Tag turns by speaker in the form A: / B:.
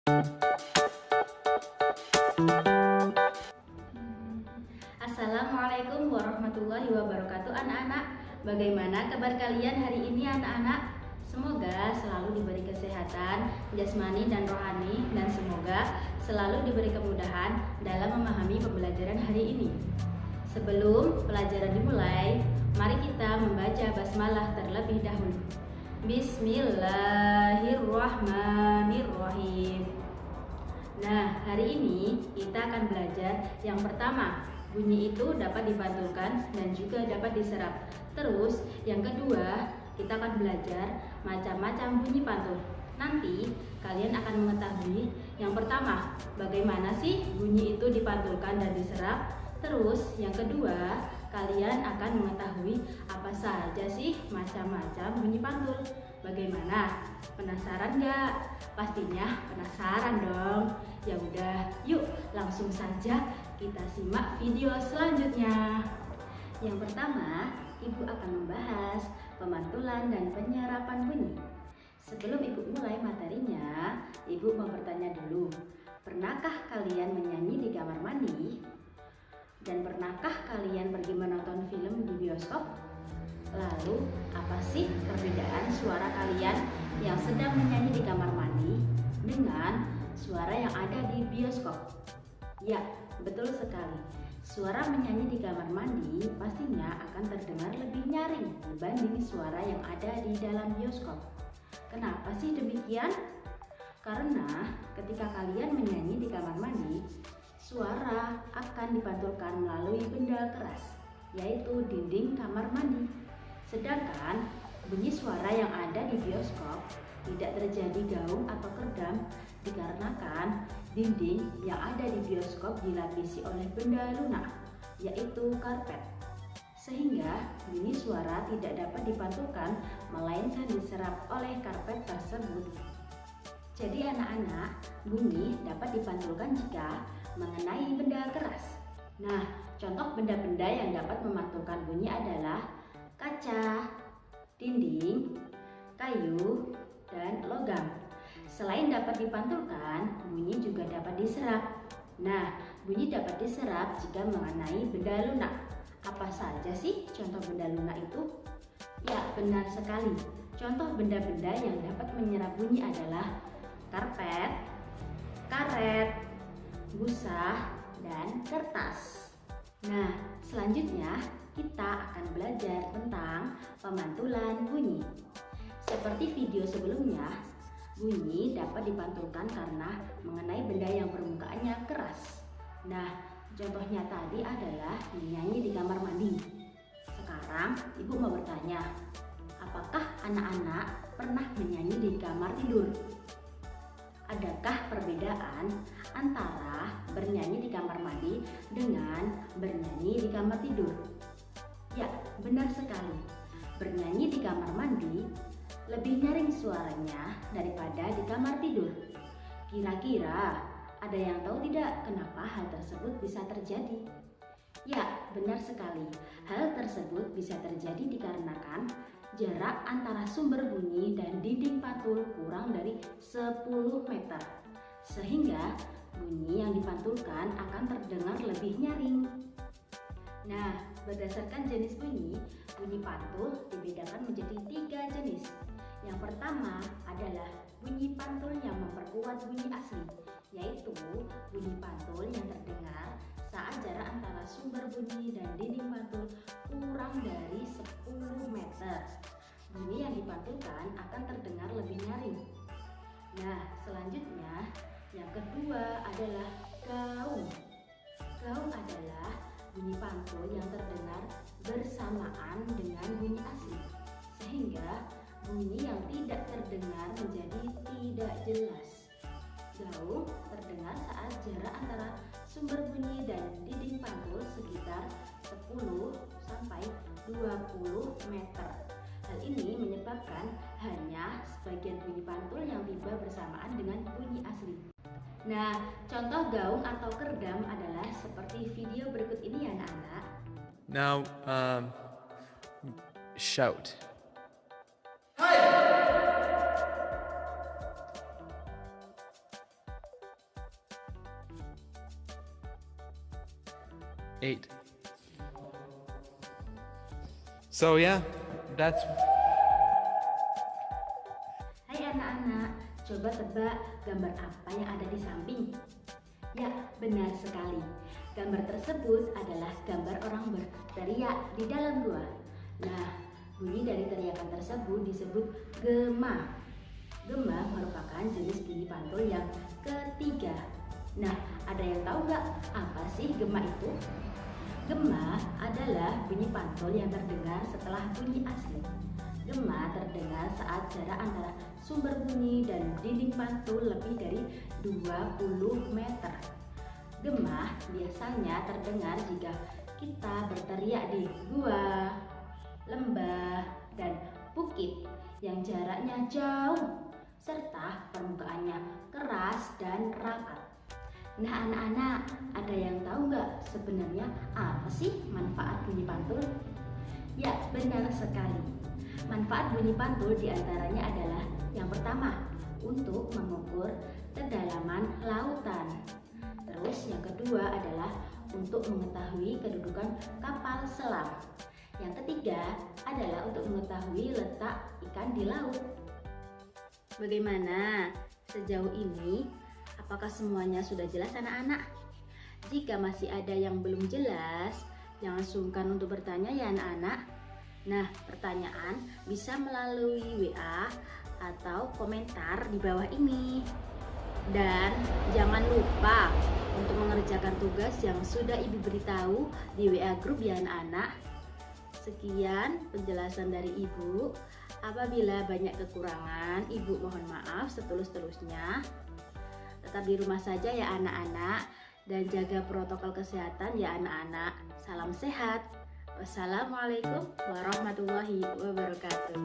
A: Assalamualaikum warahmatullahi wabarakatuh anak-anak. Bagaimana kabar kalian hari ini anak-anak? Semoga selalu diberi kesehatan jasmani dan rohani, dan semoga selalu diberi kemudahan dalam memahami pembelajaran hari ini. Sebelum pelajaran dimulai, mari kita membaca basmalah terlebih dahulu. Bismillahirrahmanirrahim. Nah, hari ini kita akan belajar yang pertama, bunyi itu dapat dipantulkan dan juga dapat diserap. Terus, yang kedua, kita akan belajar macam-macam bunyi pantul. Nanti, kalian akan mengetahui yang pertama, bagaimana sih bunyi itu dipantulkan dan diserap. Terus, yang kedua, kalian akan mengetahui apa saja sih macam-macam bunyi pantul. Bagaimana? Penasaran nggak? Pastinya penasaran dong. Ya udah, yuk langsung saja kita simak video selanjutnya. Yang pertama, Ibu akan membahas pemantulan dan penyerapan bunyi. Sebelum Ibu mulai materinya, Ibu mau bertanya dulu. Pernahkah kalian menyanyi di kamar mandi? Dan pernahkah kalian pergi menonton film di bioskop? Lalu, apa sih perbedaan suara kalian yang sedang menyanyi di kamar mandi dengan suara yang ada di bioskop? Ya, betul sekali. Suara menyanyi di kamar mandi pastinya akan terdengar lebih nyaring dibanding suara yang ada di dalam bioskop. Kenapa sih demikian? Karena ketika kalian menyanyi di kamar mandi, suara akan dipantulkan melalui benda keras, yaitu dinding kamar mandi. Sedangkan bunyi suara yang ada di bioskop tidak terjadi gaung atau kerdam dikarenakan dinding yang ada di bioskop dilapisi oleh benda lunak, yaitu karpet. Sehingga bunyi suara tidak dapat dipantulkan melainkan diserap oleh karpet tersebut. Jadi anak-anak, bunyi dapat dipantulkan jika mengenai benda keras. Nah, contoh benda-benda yang dapat memantulkan bunyi adalah kaca, dinding, kayu, dan logam. Selain dapat dipantulkan, bunyi juga dapat diserap. Nah, bunyi dapat diserap jika mengenai benda lunak. Apa saja sih contoh benda lunak itu? Ya, benar sekali. Contoh benda-benda yang dapat menyerap bunyi adalah karpet, karet, busa, dan kertas. Nah, selanjutnya kita akan belajar tentang pemantulan bunyi. Seperti video sebelumnya, bunyi dapat dipantulkan karena mengenai benda yang permukaannya keras. Nah, contohnya tadi adalah menyanyi di kamar mandi. Sekarang Ibu mau bertanya, apakah anak-anak pernah menyanyi di kamar tidur? Adakah perbedaan antara bernyanyi di kamar mandi dengan bernyanyi di kamar tidur? Ya, benar sekali. Bernyanyi di kamar mandi lebih nyaring suaranya daripada di kamar tidur. Kira-kira ada yang tahu tidak kenapa hal tersebut bisa terjadi? Ya, benar sekali. Hal tersebut bisa terjadi dikarenakan jarak antara sumber bunyi dan dinding pantul kurang dari 10 meter. Sehingga bunyi yang dipantulkan akan terdengar lebih nyaring. Nah, berdasarkan jenis bunyi, bunyi pantul dibedakan menjadi 3 jenis. Yang pertama adalah bunyi pantul yang memperkuat bunyi asli, yaitu bunyi pantul yang terdengar saat jarak antara sumber bunyi dan dinding pantul kurang dari 10 meter. Bunyi yang dipantulkan akan terdengar lebih nyaring. Nah, selanjutnya yang kedua adalah gaung. Gaung adalah bunyi pantul yang terdengar bersamaan dengan bunyi asli, sehingga bunyi yang tidak terdengar menjadi tidak jelas. Gaung terdengar saat jarak antara sumber bunyi dan dinding pantul sekitar 10 sampai 20 meter. Hal ini menyebabkan hanya sebagian bunyi pantul yang tiba bersamaan dengan bunyi asli. Nah, contoh gaung atau kerdam adalah seperti video berikut ini ya anak-anak.
B: Now, shout. 8. So yeah, that's.
A: Hai anak-anak, coba tebak gambar apa yang ada di samping? Ya, benar sekali. Gambar tersebut adalah gambar orang berteriak di dalam gua. Nah, bunyi dari teriakan tersebut disebut gema. Gema merupakan jenis bunyi pantul yang ketiga. Nah, ada yang tahu nggak apa sih gema itu? Gema adalah bunyi pantul yang terdengar setelah bunyi asli. Gema terdengar saat jarak antara sumber bunyi dan dinding pantul lebih dari 20 meter. Gema biasanya terdengar jika kita berteriak di gua, lembah, dan bukit yang jaraknya jauh serta permukaannya keras dan rapat. Nah anak-anak, ada yang tahu nggak sebenarnya apa sih manfaat bunyi pantul? Ya, benar sekali. Manfaat bunyi pantul diantaranya adalah yang pertama, untuk mengukur kedalaman lautan. Terus yang kedua adalah untuk mengetahui kedudukan kapal selam. Yang ketiga adalah untuk mengetahui letak ikan di laut. Bagaimana? Sejauh ini apakah semuanya sudah jelas anak-anak? Jika masih ada yang belum jelas, jangan sungkan untuk bertanya ya anak-anak. Nah, pertanyaan bisa melalui WA atau komentar di bawah ini. Dan jangan lupa untuk mengerjakan tugas yang sudah Ibu beritahu di WA grup ya anak-anak. Sekian penjelasan dari Ibu. Apabila banyak kekurangan, Ibu mohon maaf setulus-tulusnya. Tetap di rumah saja ya anak-anak, dan jaga protokol kesehatan ya anak-anak. Salam sehat. Wassalamualaikum warahmatullahi wabarakatuh.